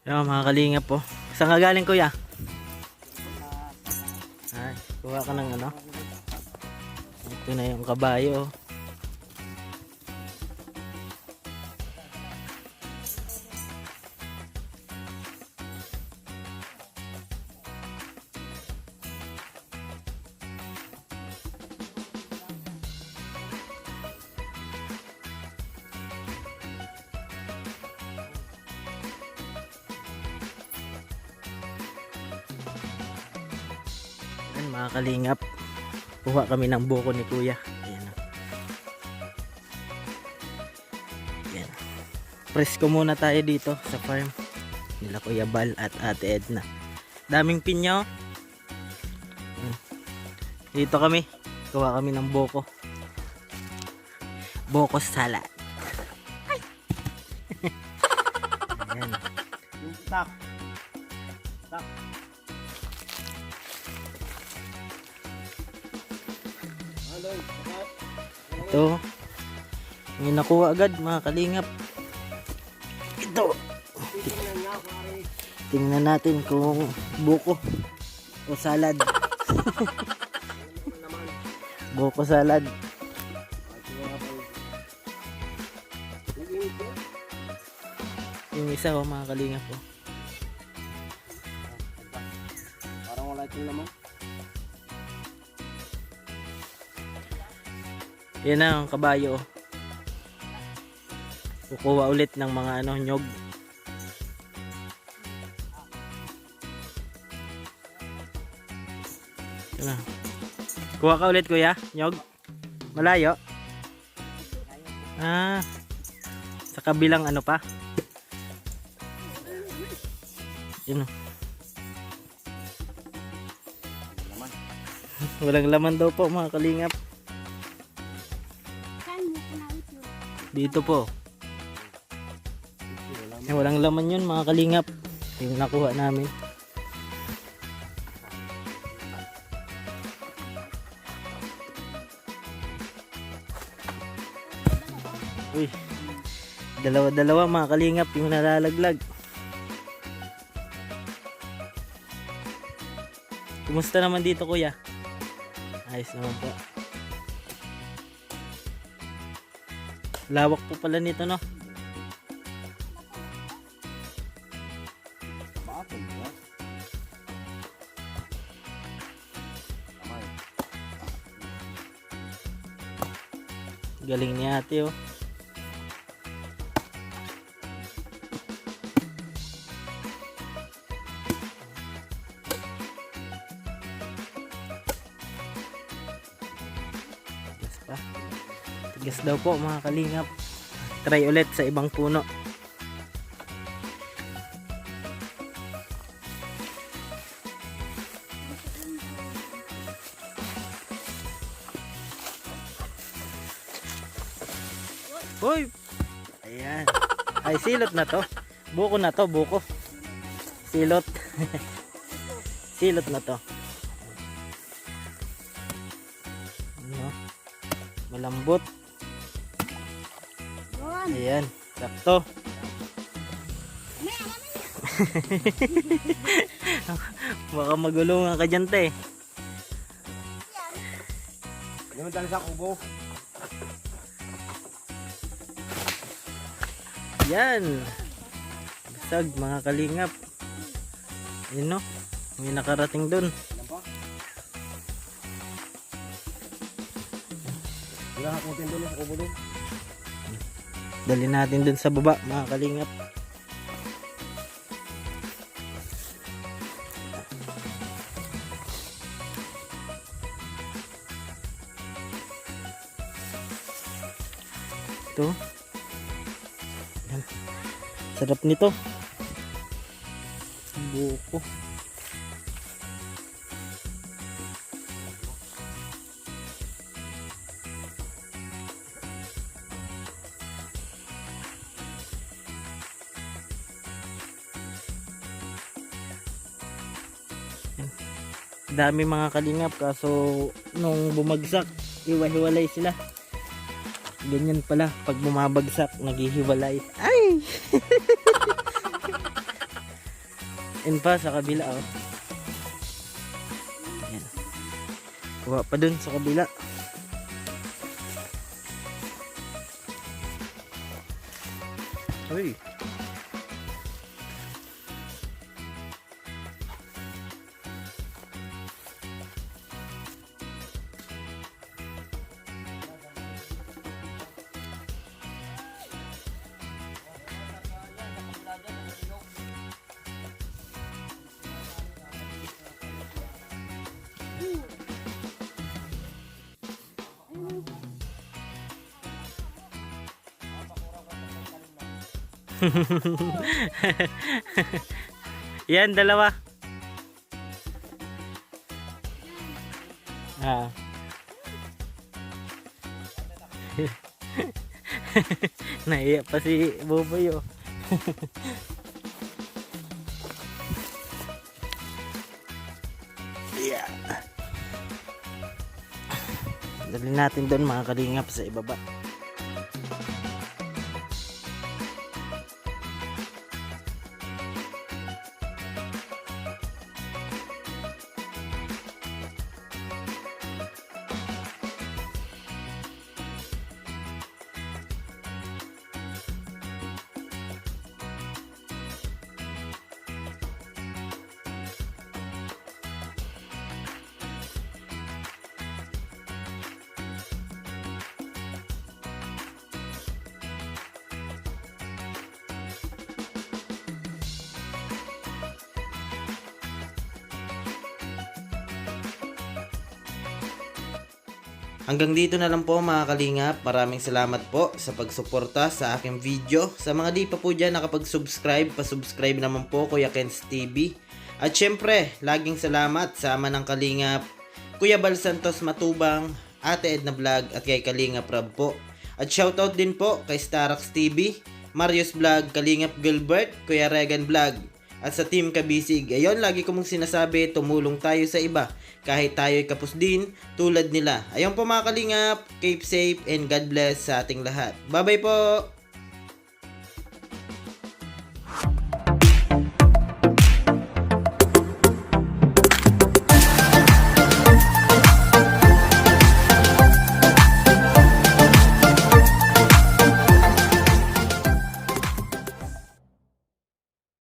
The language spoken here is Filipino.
Yung mga kalingap po. Saan ka galing kuya? Ay, kuha ka ng ano? Ito na yung kabayo. Yan mga kalingap. Kuha kami ng buko ni kuya. Ayan. Ayan. Presko muna tayo dito sa farm nila Kuya Bal at Ate Edna. Daming pinya. Dito kami. Kuha kami ng buko. Buko salad. Ayan. Yung tak. Tak. Aloy, sakat. Ito. May nakuha agad mga kalingap. Ito. Titingnan niya, pare. Tingnan natin kung buko o salad. Naman. Buko salad. Nag-init ko. Yung isa mga kalingap po. Parang wala itong naman. Yan na ang kabayo. Kukuha ulit ng mga nyog. Yan na. Kuha ka ulit kuya, nyog. Malayo. Ah. Sa kabilang pa. Yun o. Naman. Walang laman daw po mga kalingap. Dito po. Walang laman yun mga kalingap. Yung nakuha namin. Uy. Dalawa-dalawa mga kalingap yung nalalaglag. Kumusta naman dito kuya? Ayos naman po. Lawak po pala nito no. Bakit ba? Kamay. Galing ni ate oh. Tigas pa. Tigas daw po mga kalingap. Try ulit sa ibang puno. Uy! Ayan. Ay, silot na to. Buko na to, buko. Silot. Silot na to. Ano? Malambot. Ayan. Sakto. Baka magulungan ka dyan, te. Hindi mo dala sa kubo. Yan. Basag mga kalingap. Yun no. May nakarating dun. Alam pa? Wala ka kung tindolo sa kubo doon. Dali natin dun sa baba mga kalingap. Ito. Yan. Sarap nito. Buko. Dami mga kalingap kaso nung bumagsak hiwa-hiwalay sila. Ganyan pala pag bumabagsak naghihiwalay. Ay! Yun pa sa kabila oh. Ayan. Kuha pa dun sa kabila. Uy. Yan, dalawa. Ah. Naiya pa si Boboy oh. Yeah. Dali natin doon mga kalingap sa ibaba. Hanggang dito na lang po mga kalingap. Maraming salamat po sa pagsuporta sa aking video. Sa mga di pa po dyan nakapag-subscribe, pasubscribe naman po Kuya Ken's TV. At syempre, laging salamat sa ama ng kalingap, Kuya Bal Santos Matubang, Ate Edna Vlog at kay Kalingap Rab po. At shoutout din po kay Starax TV, Marius Vlog, Kalingap Gilbert, Kuya Regan Vlog. At sa Team Kabisig, ayon lagi ko mong sinasabi, tumulong tayo sa iba kahit tayo'y kapos din tulad nila. Ayun po mga kalingap, keep safe and God bless sa ating lahat. Bye bye po!